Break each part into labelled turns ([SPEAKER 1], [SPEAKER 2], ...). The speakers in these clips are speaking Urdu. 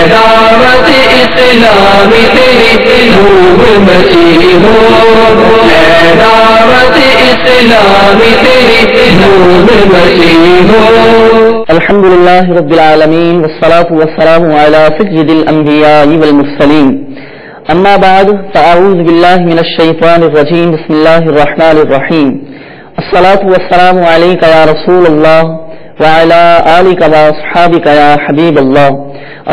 [SPEAKER 1] دعوت اسلامی تیری دھوم مچی ہو، دعوت اسلامی تیری دھوم مچی ہو۔
[SPEAKER 2] الحمد للہ رب العالمین والصلاة والسلام علی سید الانبیاء والمرسلین، اما بعد فاعوذ باللہ من الشیطان الرجیم، بسم اللہ الرحمن الرحیم۔ الصلاة والسلام علیک یا رسول اللہ وعلی آلک واصحابک یا حبیب اللہ،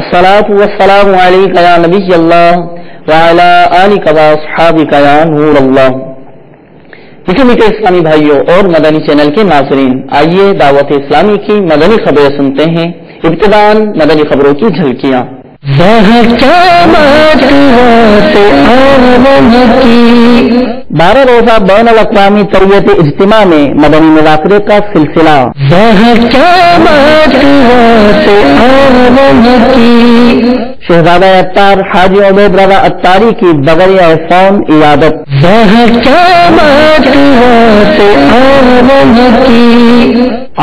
[SPEAKER 2] الصلاة والسلام علیک یا نبی اللہ وعلی آلک واصحابک یا نور اللہ۔ میٹھے اسلامی بھائیوں اور مدنی چینل کے ناظرین، آئیے دعوت اسلامی کی مدنی خبریں سنتے ہیں۔ ابتداءً مدنی خبروں کی جھلکیاں۔ 12 روزہ بین الاقوامی تربیت اجتماع میں مدنی مذاکرے کا سلسلہ۔ شہزادہ عطار حاجی عبید رضا عطاری کی بغیر فون عیادت۔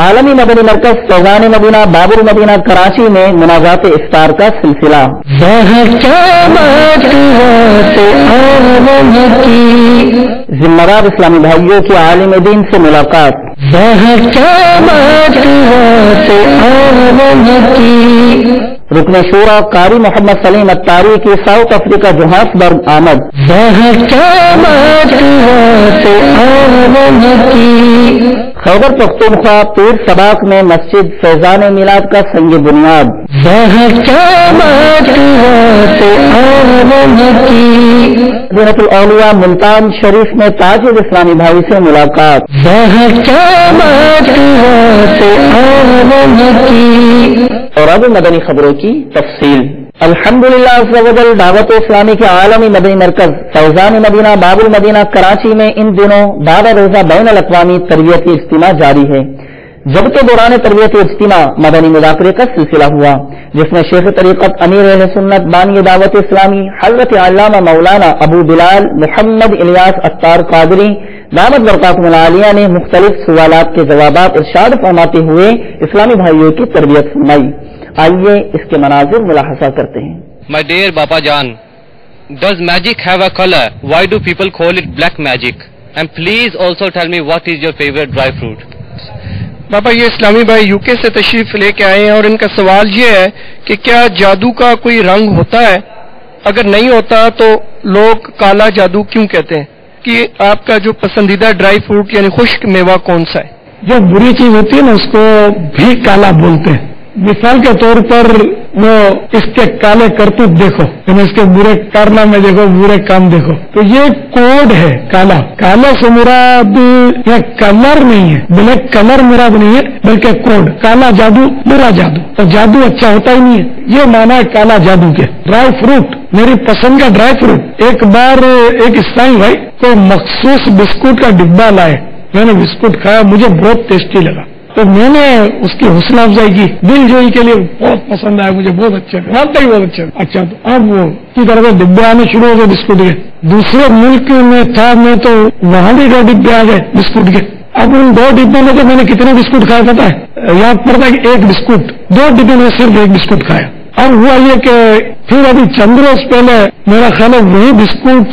[SPEAKER 2] عالمی مدنی مرکز فیضان مدینہ باب المدینہ کراچی میں مناجات افطار کا سلسلہ۔ ذمہ دار اسلامی بھائیوں کی عالم دین سے ملاقات۔ رکن شورا قاری محمد سلیم عطاری کی ساؤتھ افریقہ جوہانسبرگ آمد۔ خیبر پختونخوا پیر سباق میں مسجد فیضان میلاد کا سنگ بنیاد۔ حضرت الاولیاء ملتان شریف میں تاج الاسلامی بھائی سے ملاقات۔ اور اب مدنی خبروں کی تفصیل۔ الحمدللہ عز و جل دعوت اسلامی کے عالمی مدنی مرکز فیضان مدینہ باب المدینہ کراچی میں ان دنوں 12 روزہ بین الاقوامی تربیتی اجتماع جاری ہے، جبکہ دوران تربیتی اجتماع مدنی مذاکرے کا سلسلہ ہوا، جس میں شیخ طریقت امیر اہل سنت بانی دعوت اسلامی حضرت علامہ مولانا ابو بلال محمد الیاس عطار قادری دعوت برکاتہ العالیہ نے مختلف سوالات کے جوابات ارشاد فرماتے ہوئے اسلامی بھائیوں کی تربیت فرمائی۔ آئیے اس کے مناظر ملاحظہ کرتے ہیں۔
[SPEAKER 3] My dear Baba Jan, does magic have a color? Why do people call it black magic? And please also tell me what is your favorite dry fruit?
[SPEAKER 4] بابا یہ اسلامی بھائی یو کے سے تشریف لے کے آئے ہیں اور ان کا سوال یہ ہے کہ کیا جادو کا کوئی رنگ ہوتا ہے؟ اگر نہیں ہوتا تو لوگ کالا جادو کیوں کہتے ہیں؟ کہ آپ کا جو پسندیدہ ڈرائی فروٹ یعنی خشک میوہ کون سا ہے؟
[SPEAKER 5] جو بری چیز ہوتی ہے نا اس کو بھی کالا بولتے ہیں۔ مثال کے طور پر وہ اس کے کالے کرتوت دیکھو، یعنی اس کے برے کارنامے دیکھو، برے کام دیکھو، تو یہ کوڈ ہے کالا۔ کالا سے مراد یہ کلر نہیں ہے، بلیک کلر مراد نہیں ہے بلکہ کوڈ۔ کالا جادو برا جادو، تو جادو اچھا ہوتا ہی نہیں ہے، یہ مانا ہے کالا جادو کے۔ ڈرائی فروٹ میری پسند کا ڈرائی فروٹ، ایک بار ایک اسلامی بھائی کو مخصوص بسکٹ کا ڈبہ لائے، میں نے بسکٹ کھایا، مجھے بہت ٹیسٹی لگا، تو میں نے اس کی حوصلہ افزائی کی، دل جوئی کے لیے بہت پسند آیا مجھے، بہت اچھا واقعی ہی بہت اچھا۔ اچھا تو اب وہ کی طرح سے ڈبے آنے شروع ہو گئے بسکٹ کے، دوسرے ملک میں تھا میں تو وہاں بھی 2 ڈبے آ گئے بسکٹ کے۔ اب ان 2 ڈبوں میں تو میں نے کتنے بسکٹ کھایا پتا ہے؟ یاد پڑتا ہے کہ 1 بسکٹ، 2 ڈبے میں صرف 1 بسکٹ کھایا۔ اب ہوا یہ کہ پھر ابھی چند روز پہلے میرا خیال ہے وہی بسکٹ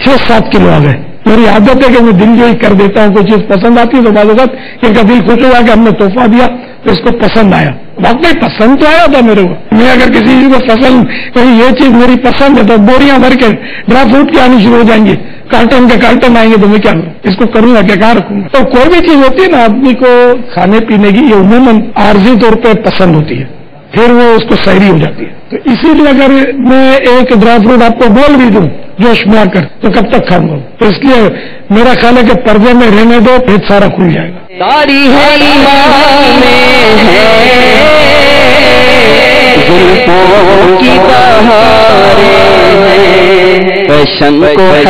[SPEAKER 5] 6-7 کلو آ گئے۔ میری عادت ہے کہ میں دل جوئی کر دیتا ہوں، کوئی چیز پسند آتی ہے تو بعض اوقات ان کا دل خوش ہوا کہ ہم نے تحفہ دیا تو اس کو پسند آیا، واقعی پسند تو آیا تھا میرے کو۔ میں اگر کسی چیز کو پسند کہیں یہ چیز میری پسند ہے تو بوریاں بھر کے ڈرائی فروٹ کی آنی شروع ہو جائیں گی، کارٹن کے کارٹن آئیں گے تو میں کیا کروں، اس کو کروں گا کیا رکھوں گا۔ تو کوئی بھی چیز ہوتی ہے نا آدمی کو کھانے پینے کی، یہ عموماً عارضی طور پہ پسند ہوتی ہے، پھر وہ اس کو سیری ہو جاتی ہے۔ تو اسی لیے اگر میں ایک ڈرائی فروٹ آپ کو بول بھی دوں جوش میں آ کر تو کب تک کھاؤں گا؟ تو اس لیے میرا خیال ہے کہ پردے میں رہنے دو، پھر سارا کھل جائے گا۔
[SPEAKER 1] داری ہے ایمان میں ہے زلفوں کی بہاریں ہیں، فیشن کو ہے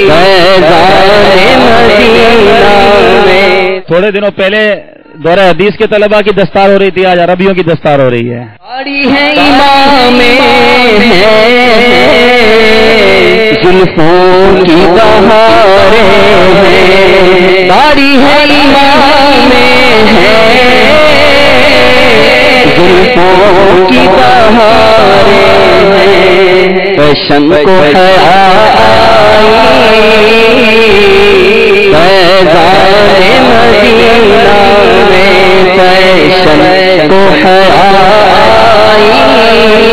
[SPEAKER 1] فیضان مدینہ میں۔
[SPEAKER 6] تھوڑے دنوں پہلے دورہ حدیث کے طلباء کی دستار ہو رہی تھی، آج عربیوں کی دستار ہو رہی ہے۔
[SPEAKER 1] داری ہے ایمان میں ہے
[SPEAKER 2] زلفوں کی بہاریں ہیں، داڑھی ہے ایمان میں ہے، زلفوں کی بہاریں ہیں، فیشن کو حیا آئی، فیضان مدینہ میں فیشن کو حیا آئی،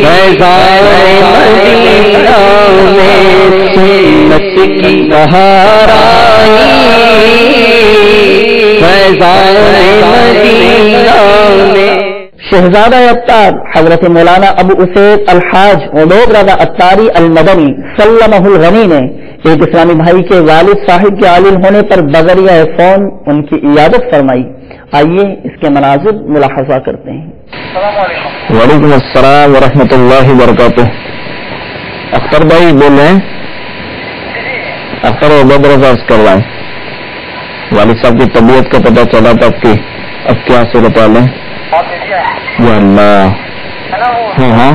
[SPEAKER 2] فیضان مدینہ میں سنت کی بہار آئی، فیضان مدینہ میں۔ شہزادہ اتار حضرت مولانا ابو اسید الحاج عبید رضا اتاری المدنی سلمہ الغنی نے ایک اسلامی بھائی کے والد صاحب کے عالم ہونے پر بذریعہ فون ان کی عیادت فرمائی۔ آئیے اس کے مناظر ملاحظہ کرتے ہیں۔
[SPEAKER 7] وعلیکم السلام ورحمۃ اللہ وبرکاتہ۔ اختر بھائی بول رہے ہیں؟ اختر عبید رضا کر رہا ہے۔ والد صاحب کی طبیعت کا پتہ چلا تھا آپ کی، اب کیا صورت حال ہے؟ یا اللہ، ہاں ہاں،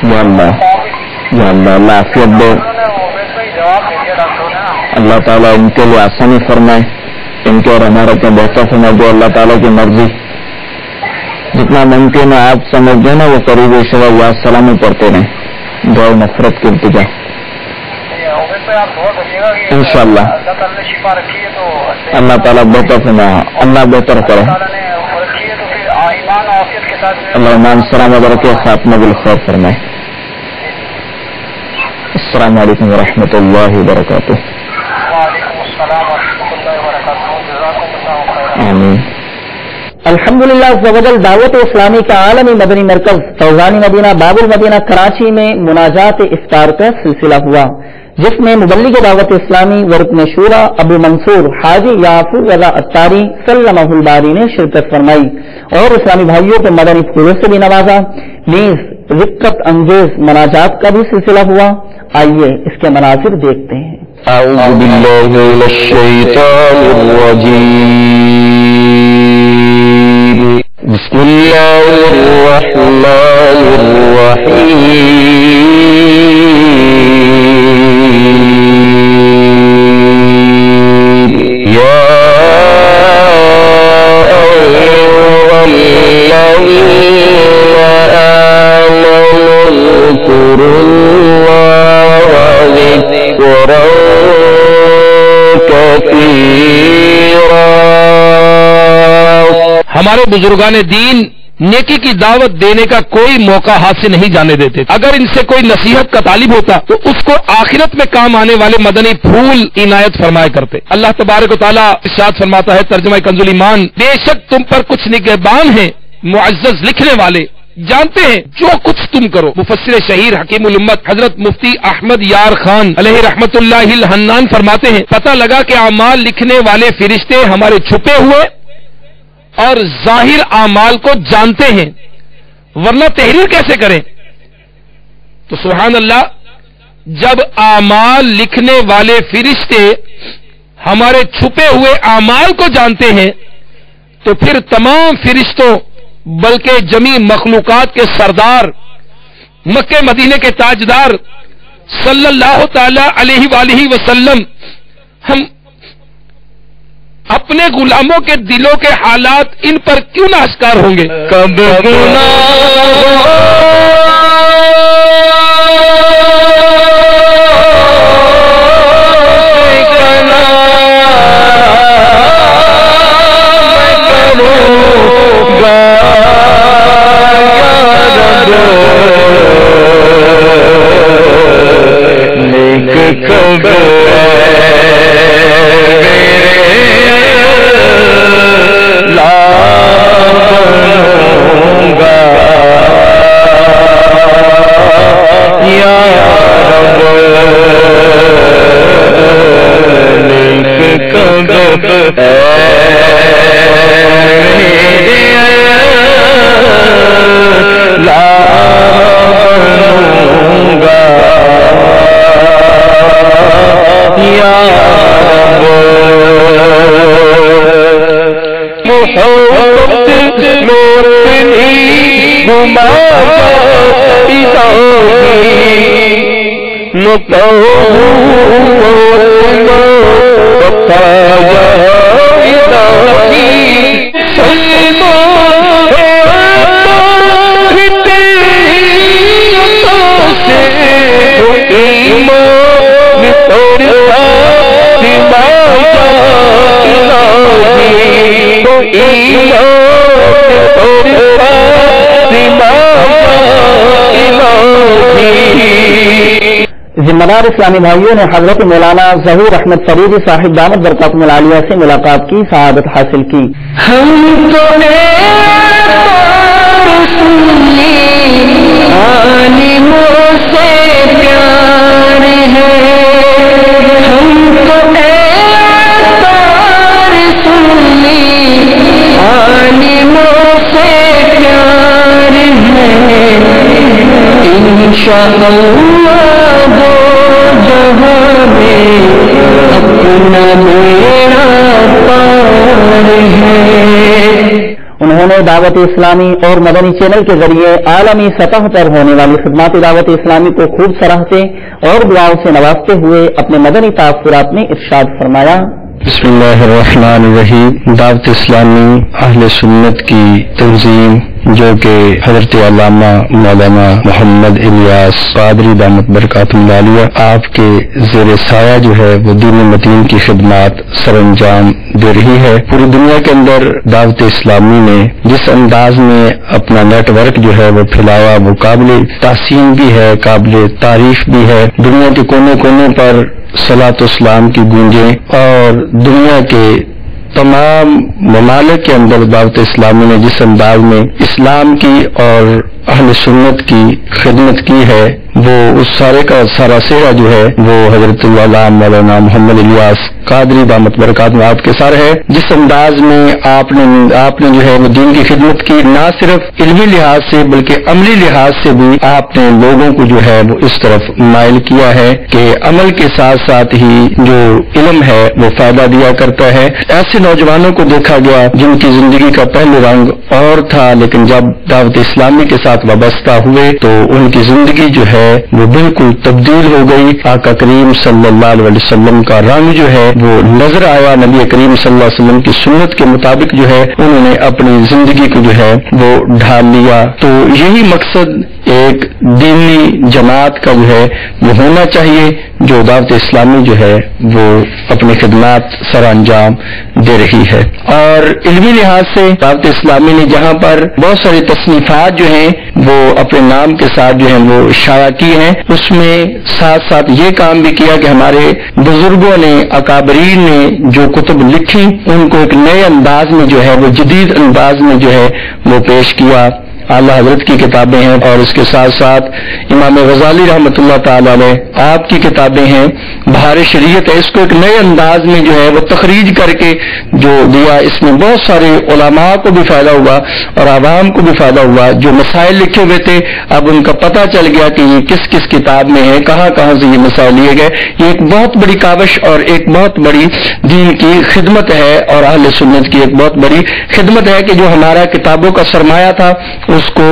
[SPEAKER 7] یا اللہ، یا اللہ، اللہ عافیت دے، اللہ تعالیٰ ان کے لیے آسانی فرمائے، ان کے اور ہمارے کے بہتر فرمائے، جو اللہ تعالیٰ کی مرضی جتنا ممکن ہے آپ سمجھ دیں نا، وہ قریب شبہ یا سلامی پڑھتے رہیں، دعا نفرت کی التجا انشاءاللہ اللہ تعالیٰ بہتر فرمائے، اللہ بہتر کرے، اللہ ایمان سلامت رکھے، خاتمہ بالخیر فرمائے۔ السلام علیکم ورحمۃ اللہ وبرکاتہ۔ آمین۔
[SPEAKER 2] الحمدللہ زوجل دعوت اسلامی کا عالمی مدنی مرکز فیضان مدینہ باب المدینہ کراچی میں مناجات افطار کا سلسلہ ہوا، جس میں مبلغ دعوت اسلامی ورکن شورا ابو منصور حاجی یعقوب رضا اتاری سلمہ الباری نے شرکت فرمائی اور اسلامی بھائیوں کو مدنی پھولوں سے بھی نوازا، نیز رقت انگیز مناجات کا بھی سلسلہ ہوا۔ آئیے اس کے مناظر دیکھتے ہیں۔
[SPEAKER 7] اعوذ باللہ من الشیطان الرجیم، بسم اللہ الرحمن الرحیم، یا ایھا الذین آمنوا اذکروا اللہ ذکرا کثیرا۔
[SPEAKER 4] ہمارے بزرگان دین نیکی کی دعوت دینے کا کوئی موقع ہاتھ سے نہیں جانے دیتے، اگر ان سے کوئی نصیحت کا طالب ہوتا تو اس کو آخرت میں کام آنے والے مدنی پھول عنایت فرمایا کرتے۔ اللہ تبارک و تعالیٰ ارشاد فرماتا ہے ترجمہ کنز الایمان، بے شک تم پر کچھ نگہبان ہیں معزز لکھنے والے، جانتے ہیں جو کچھ تم کرو۔ مفسر شہیر حکیم الامت حضرت مفتی احمد یار خان علیہ رحمت اللہ الحنان فرماتے ہیں پتہ لگا کہ اعمال لکھنے والے فرشتے ہمارے چھپے ہوئے اور ظاہر اعمال کو جانتے ہیں، ورنہ تحریر کیسے کریں؟ تو سبحان اللہ، جب اعمال لکھنے والے فرشتے ہمارے چھپے ہوئے اعمال کو جانتے ہیں تو پھر تمام فرشتوں بلکہ جمیع مخلوقات کے سردار مکہ مدینے کے تاجدار صلی اللہ تعالی علیہ وآلہ وسلم ہم اپنے غلاموں کے دلوں کے حالات ان پر کیوں نہ اشکار ہوں گے؟
[SPEAKER 7] کب
[SPEAKER 1] محبت میں گما
[SPEAKER 2] ذمہ دار اسلامی بھائیوں نے حضرت مولانا ظہور احمد فریدی صاحب دامت برکاتہم العالیہ سے ملاقات کی، سعادت حاصل کی۔
[SPEAKER 1] ہم تو عالموں سے پیار ہے، ہم تو عالموں سے پیار ہے، انشاءاللہ دو جہاں میں اپنا میرا پار ہے۔
[SPEAKER 2] انہوں نے دعوت اسلامی اور مدنی چینل کے ذریعے عالمی سطح پر ہونے والی خدمات دعوت اسلامی کو خوب سراہتے اور دعاؤں سے نوازتے ہوئے اپنے مدنی تاثرات میں ارشاد فرمایا۔
[SPEAKER 8] بسم اللہ الرحمن الرحیم۔ دعوت اسلامی اہل سنت کی تنظیم جو کہ حضرت علامہ مولانا محمد الیاس قادری دامت برکاتہم العالیہ آپ کے زیر سایہ جو ہے وہ دین متین کی خدمات سر انجام دے رہی ہے۔ پوری دنیا کے اندر دعوت اسلامی نے جس انداز میں اپنا نیٹ ورک جو ہے وہ پھیلایا وہ قابل تحسین بھی ہے، قابل تعریف بھی ہے۔ دنیا کے کونے کونے پر صلاۃ اسلام کی گونجیں اور دنیا کے تمام ممالک کے اندر دعوت اسلامی نے جس انداز میں اسلام کی اور اہل سنت کی خدمت کی ہے وہ اس سارے کا سارا سہرا جو ہے وہ حضرت علامہ مولانا محمد الیاس قادری دامت برکاتہم آپ کے سر ہے۔ جس انداز میں آپ نے جو ہے وہ دین کی خدمت کی، نہ صرف علمی لحاظ سے بلکہ عملی لحاظ سے بھی آپ نے لوگوں کو جو ہے وہ اس طرف مائل کیا ہے کہ عمل کے ساتھ ساتھ ہی جو علم ہے وہ فائدہ دیا کرتا ہے۔ ایسے نوجوانوں کو دیکھا گیا جن کی زندگی کا پہلو رنگ اور تھا، لیکن جب دعوت اسلامی کے ساتھ وابستہ ہوئے تو ان کی زندگی جو ہے وہ بالکل تبدیل ہو گئی۔ آقا کریم صلی اللہ علیہ وسلم کا رنگ جو ہے وہ نظر آیا، نبی کریم صلی اللہ علیہ وسلم کی سنت کے مطابق جو ہے انہوں نے اپنی زندگی کو جو ہے وہ ڈھال لیا۔ تو یہی مقصد ایک دینی جماعت کا جو ہے وہ ہونا چاہیے جو دعوت اسلامی جو ہے وہ اپنی خدمات سر انجام دے رہی ہے۔ اور علمی لحاظ سے دعوت اسلامی نے جہاں پر بہت ساری تصنیفات جو ہیں وہ اپنے نام کے ساتھ جو ہیں وہ شائع کی ہیں، اس میں ساتھ ساتھ یہ کام بھی کیا کہ ہمارے بزرگوں نے اکابرین نے جو کتب لکھی ان کو ایک نئے انداز میں جو ہے وہ جدید انداز میں جو ہے وہ پیش کیا۔ اعلیٰ حضرت کی کتابیں ہیں اور اس کے ساتھ ساتھ امام غزالی رحمۃ اللہ تعالی علیہ آپ کی کتابیں ہیں، بہار شریعت ہے، اس کو ایک نئے انداز میں جو ہے وہ تخریج کر کے جو دیا، اس میں بہت سارے علماء کو بھی فائدہ ہوا اور عوام کو بھی فائدہ ہوا۔ جو مسائل لکھے ہوئے تھے اب ان کا پتہ چل گیا کہ یہ کس کس کتاب میں ہے، کہاں کہاں سے یہ مسائل لیے گئے۔ یہ ایک بہت بڑی کاوش اور ایک بہت بڑی دین کی خدمت ہے اور اہل سنت کی ایک بہت بڑی خدمت ہے کہ جو ہمارا کتابوں کا سرمایہ تھا اس کو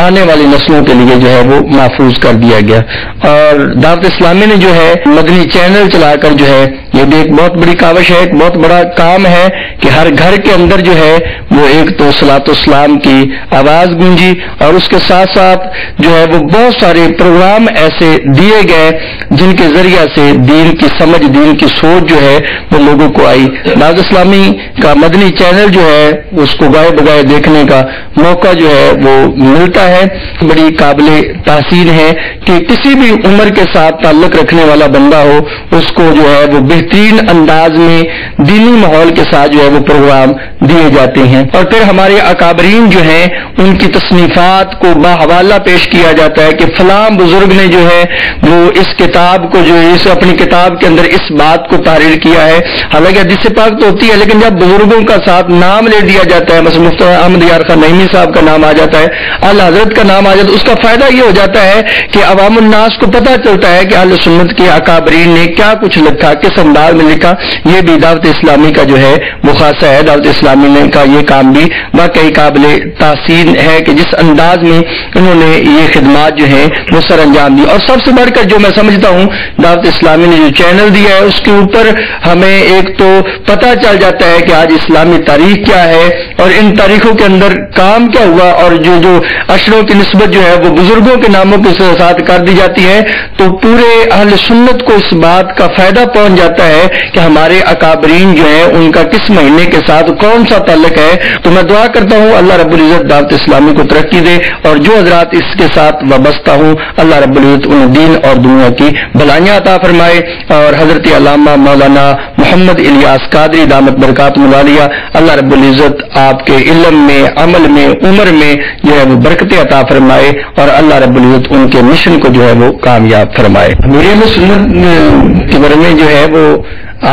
[SPEAKER 8] آنے والی نسلوں کے لیے جو ہے وہ محفوظ کر دیا گیا۔ اور دعوت اسلامی نے جو ہے مدنی چینل چلا کر جو ہے یہ بھی ایک بہت بڑی کاوش ہے، ایک بہت بڑا کام ہے کہ ہر گھر کے اندر جو ہے وہ ایک تو صلاۃ اسلام کی آواز گونجی اور اس کے ساتھ ساتھ جو ہے وہ بہت سارے پروگرام ایسے دیے گئے جن کے ذریعہ سے دین کی سمجھ، دین کی سوچ جو ہے وہ لوگوں کو آئی۔ دعوت اسلامی کا مدنی چینل جو ہے اس کو گائے بگائے دیکھنے کا موقع جو ہے وہ ملتا ہے۔ بڑی قابل تحسین ہے کہ کسی بھی عمر کے ساتھ تعلق رکھنے والا بندہ ہو اس کو جو ہے وہ بہترین انداز میں دینی ماحول کے ساتھ جو ہے وہ پروگرام دیے جاتے ہیں۔ اور پھر ہمارے اکابرین جو ہیں ان کی تصنیفات کو باحوالہ پیش کیا جاتا ہے کہ فلاں بزرگ نے جو ہے وہ اس کے
[SPEAKER 4] کتاب کو جو اس اپنی کتاب کے اندر اس بات کو تحریر کیا ہے. حالانکہ حدیث پاک تو ہوتی ہے لیکن جب بزرگوں کا ساتھ نام لے دیا جاتا ہے, مثلا مفتی احمد یار خان نعیمی صاحب کا نام آ جاتا ہے, اعلی حضرت کا نام آ جاتا ہے, اس کا فائدہ یہ ہو جاتا ہے کہ عوام الناس کو پتہ چلتا ہے کہ اہل سنت کے اکابرین نے کیا کچھ لکھا, کس انداز میں لکھا. یہ بھی دعوت اسلامی کا جو ہے وہ خاصہ ہے. دعوت اسلامی نے کا یہ کام بھی واقعی قابل تحسین ہے کہ جس انداز میں انہوں نے یہ خدمات جو ہیں وہ سر انجام دی. اور سب سے بڑھ کر جو میں سمجھتا ہوں دعوت اسلامی نے جو چینل دیا ہے اس کے اوپر ہمیں ایک تو پتہ چل جاتا ہے کہ آج اسلامی تاریخ کیا ہے اور ان تاریخوں کے اندر کام کیا ہوا, اور جو اشروں کی نسبت جو ہے وہ بزرگوں کے ناموں کے ساتھ کر دی جاتی ہے. تو پورے اہل سنت کو اس بات کا فائدہ پہنچ جاتا ہے کہ ہمارے اکابرین جو ہیں ان کا کس مہینے کے ساتھ کون سا تعلق ہے. تو میں دعا کرتا ہوں اللہ رب العزت دعوت اسلامی کو ترقی دے, اور جو حضرات اس کے ساتھ وابستہ ہوں اللہ رب العزت انہیں دین اور دنیا کی بھلائیاں عطا فرمائے. اور حضرت علامہ مولانا محمد الیاس قادری دامت برکاتہ العالیہ اللہ رب العزت آپ کے علم میں, عمل میں, عمر میں جو ہے وہ برکتیں عطا فرمائے, اور اللہ رب العزت ان کے مشن کو جو ہے وہ کامیاب فرمائے. امیر اہل سنت کے بارے میں جو ہے وہ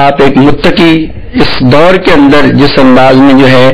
[SPEAKER 4] آپ ایک متقی اس دور کے اندر جس انداز میں جو ہے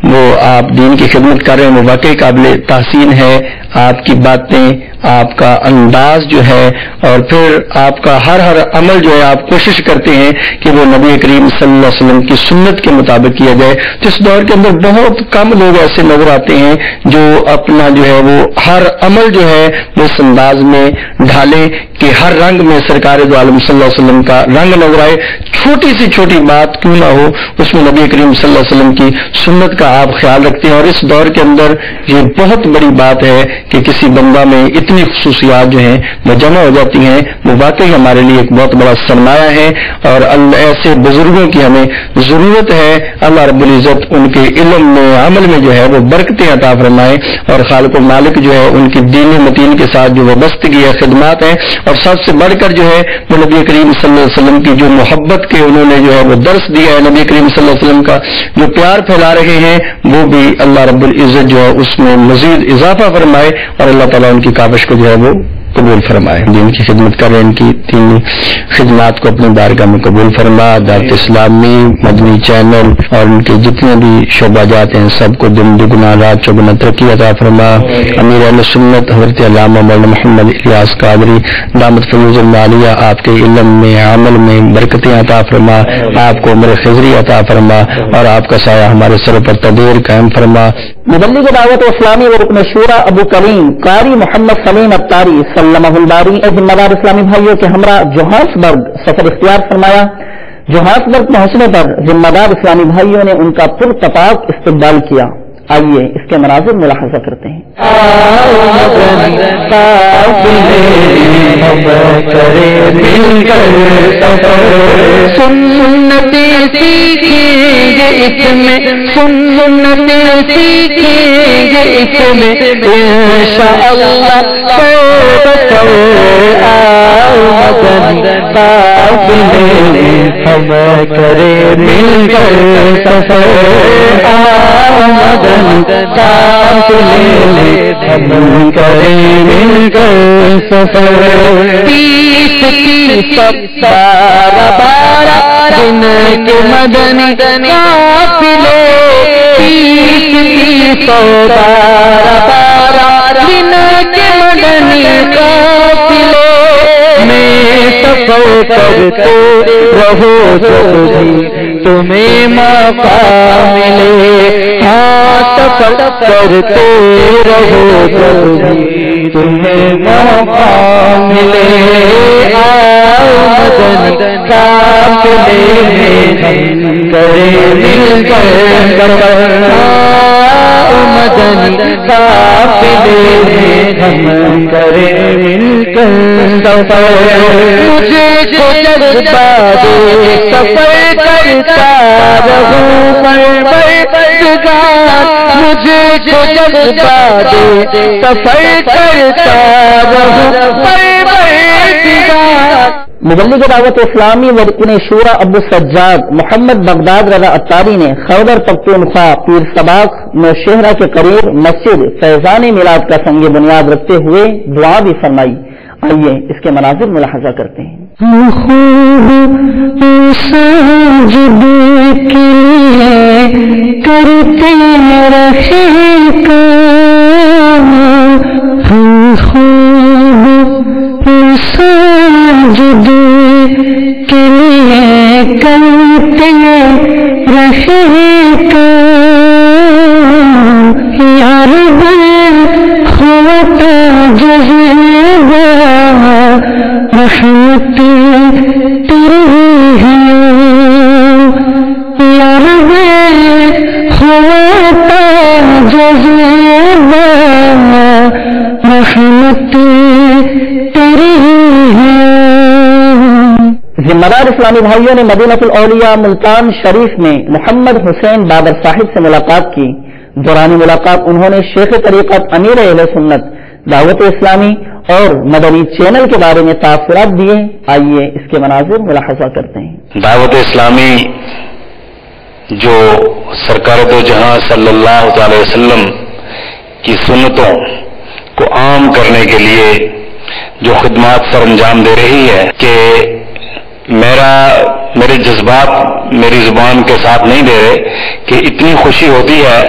[SPEAKER 4] وہ آپ دین کی خدمت کر رہے ہیں وہ واقعی قابل تحسین ہے. آپ کی باتیں, آپ کا انداز جو ہے, اور پھر آپ کا ہر عمل جو ہے آپ کوشش کرتے ہیں کہ وہ نبی کریم صلی اللہ علیہ وسلم کی سنت کے مطابق کیا جائے. تو اس دور کے اندر بہت کم لوگ ایسے نظر آتے ہیں جو اپنا جو ہے وہ ہر عمل جو ہے وہ اس انداز میں ڈھالیں کہ ہر رنگ میں سرکار دو عالم صلی اللہ علیہ وسلم کا رنگ نظر آئے. چھوٹی سی چھوٹی بات کیوں نہ ہو اس میں نبی کریم صلی اللہ علیہ وسلم کی سنت کا آپ خیال رکھتے ہیں. اور اس دور کے اندر یہ بہت بڑی بات ہے کہ کسی بندہ میں اتنی خصوصیات جو ہیں وہ جمع ہو جاتی ہیں. وہ واقعی ہمارے لیے ایک بہت بڑا سرمایہ ہے, اور ایسے بزرگوں کی ہمیں ضرورت ہے. اللہ رب العزت ان کے علم میں, عمل میں جو ہے وہ برکتیں عطا فرمائے, اور خالق و مالک جو ہے ان کی دین متین کے ساتھ جو وابستگی ہے, خدمات ہیں, اور سب سے بڑھ کر جو ہے وہ نبی کریم صلی اللہ علیہ وسلم کی جو محبت کے انہوں نے جو ہے وہ درس دیا ہے, نبی کریم صلی اللہ علیہ وسلم کا جو پیار پھیلا رہے ہیں وہ بھی اللہ رب العزت جو ہے اس میں مزید اضافہ فرمائے, اور اللہ تعالیٰ ان کی کاوش کو جو ہے وہ قبول فرمائے. جن کی خدمت کر رہے ہیں ان کی دینی خدمات کو اپنی بارگاہ میں قبول فرما. دعوت اسلامی, مدنی چینل اور ان کے جتنے بھی شعبہ جات ہیں سب کو دن دگنا رات چوگنا ترقی عطا فرما. امیر اہل سنت حضرت علامہ مولانا محمد الیاس قادری دامت فیوز العالیہ آپ کے علم میں, عمل میں برکتیں عطا فرما, آپ کو عمر خضری عطا فرما, اور آپ کا سایہ ہمارے سر پر تدیر قائم فرما.
[SPEAKER 2] مبلغ دعوت اسلامی و رکن شورا ابو کریم قاری محمد سلیم ابتاری سلمہ الباری ذمہ دار اسلامی بھائیوں کے ہمراہ جوہانسبرگ سفر اختیار فرمایا. جوہانسبرگ پہنچنے پر ذمہ دار اسلامی بھائیوں نے ان کا پرتپاک استقبال کیا. آئیے اس کے مناظر ملاحظہ کرتے ہیں.
[SPEAKER 1] سنتے سیکھیں گے اس میں, سنتے سیکھیں گے اس میں انشاءاللہ ہم کرے مل کر سفر ساتھ لے ہم کرے مل کر سفر. 30 بارہ بارہ دن کے مدنی قافلے, 30 بارہ بارہ دن کے مدنی قافلے میں سفر کرتے رہو جب بھی تمہیں موقع ملے. ہاں سفر کرتے رہو جب بھی تمہیں موقع ملے. آؤ مدن قافلے میں کرے مل کر سفر. آؤ مدن قافلے میں ہم کرے مل کر سفر. مجھے کو جذبہ دے سفر کرتا رہوں پروردگار, مجھے کو جذبہ دے سفر کرتا رہوں پروردگار.
[SPEAKER 2] مبلغ دعوت اسلامی و رکن شورا ابو سجاد محمد بغداد رضا اتاری نے خیبر پختونخوا پیر سباق نوشہرہ کے قریب مسجد فیضان میلاد کا سنگ بنیاد رکھتے ہوئے دعا بھی فرمائی. آئیے اس کے مناظر ملاحظہ کرتے ہیں۔
[SPEAKER 1] کرتے رہے ساجد کے لیے کرتے رہے یار ہوتا جذبہ رحمت تیری ہے یار ہوتا جذبہ رحمت تیری ہے۔
[SPEAKER 2] ذمہ دار اسلامی بھائیوں نے مدینہ الاولیاء ملتان شریف میں محمد حسین بابر صاحب سے ملاقات کی۔ دوران ملاقات انہوں نے شیخ طریقت امیر اہل سنت دعوت اسلامی اور مدنی چینل کے بارے میں تاثرات دیے۔ آئیے اس کے مناظر ملاحظہ کرتے ہیں۔
[SPEAKER 9] دعوت اسلامی جو سرکار دو جہاں صلی اللہ علیہ وسلم کی سنتوں کو عام کرنے کے لیے جو خدمات سر انجام دے رہی ہے کہ میرے جذبات میری زبان کے ساتھ نہیں دے رہے کہ اتنی خوشی ہوتی ہے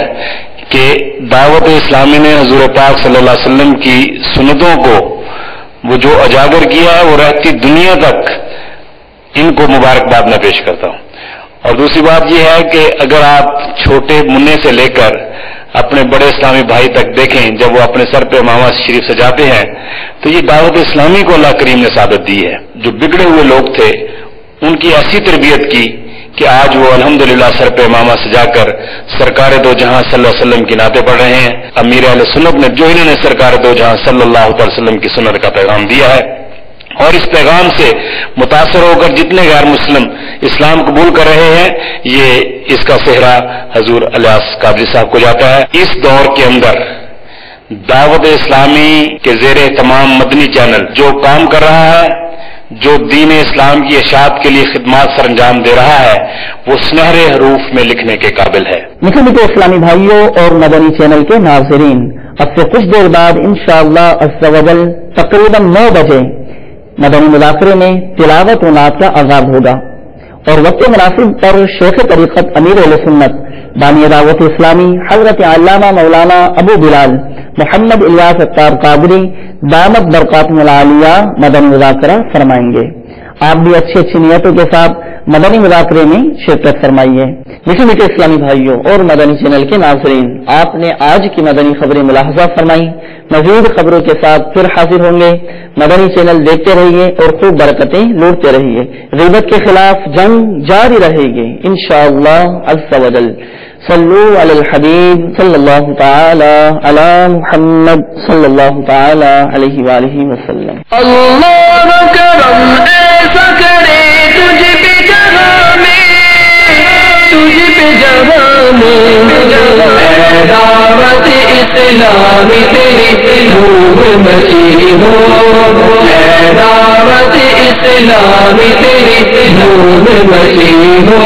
[SPEAKER 9] کہ دعوت اسلامی نے حضور پاک صلی اللہ علیہ وسلم کی سنتوں کو وہ جو اجاگر کیا ہے وہ رہتی دنیا تک ان کو مبارکباد میں پیش کرتا ہوں۔ اور دوسری بات یہ ہے کہ اگر آپ چھوٹے منع سے لے کر اپنے بڑے اسلامی بھائی تک دیکھیں جب وہ اپنے سر پہ امامہ شریف سجاتے ہیں تو یہ دعوت اسلامی کو اللہ کریم نے ثابت دی ہے۔ جو بگڑے ہوئے لوگ تھے ان کی ایسی تربیت کی کہ آج وہ الحمدللہ سر پہ امامہ سجا کر سرکار دو جہاں صلی اللہ علیہ وسلم کی نعتیں پڑھ رہے ہیں۔ امیر اہل سنت نے جو انہوں نے سرکار دو جہاں صلی اللہ علیہ وسلم کی سنت کا پیغام دیا ہے اور اس پیغام سے متاثر ہو کر جتنے غیر مسلم اسلام قبول کر رہے ہیں یہ اس کا صحرا حضور الیاس قادری صاحب کو جاتا ہے۔ اس دور کے اندر دعوت اسلامی کے زیر تمام مدنی چینل جو کام کر رہا ہے، جو دین اسلام کی اشاعت کے لیے خدمات سر انجام دے رہا ہے، وہ سنہرے حروف میں لکھنے کے قابل ہے۔
[SPEAKER 2] میٹھے اسلامی بھائیوں اور مدنی چینل کے ناظرین، اب سے کچھ دیر بعد انشاءاللہ عز و جل تقریباً 9 بجے مدنی مذاکرے میں تلاوت و نعت کا آغاز ہوگا اور وقت مناسب پر شیخ طریقت امیر اہل سنت بانی دعوت اسلامی حضرت علامہ مولانا ابو بلال محمد الیاس اختر قادری دامت برکاتہ العالیہ مدنی مذاکرہ فرمائیں گے۔ آپ بھی اچھی اچھی نیتوں کے ساتھ مدنی مذاکرے میں شرکت فرمائیے۔ میٹھے اسلامی بھائیوں اور مدنی چینل کے ناظرین، آپ نے آج کی مدنی خبریں ملاحظہ فرمائی۔ مزید خبروں کے ساتھ پھر حاضر ہوں گے۔ مدنی چینل دیکھتے رہیے اور خوب برکتیں لوٹتے رہیے۔ غیبت کے خلاف جنگ جاری رہے گی انشاءاللہ عز و جل۔ صلو علی الحبیب صلی اللہ تعالی علی محمد صلی اللہ تعالی علیہ وآلہ وسلم۔
[SPEAKER 1] اللہ کرم ایسا کرے تجھ پہ جہاں میں، تجھ پہ جہاں میں دعوت اسلامی تیری روح مسیح ہو، دعوت اسلامی تیری روح مسیح ہو۔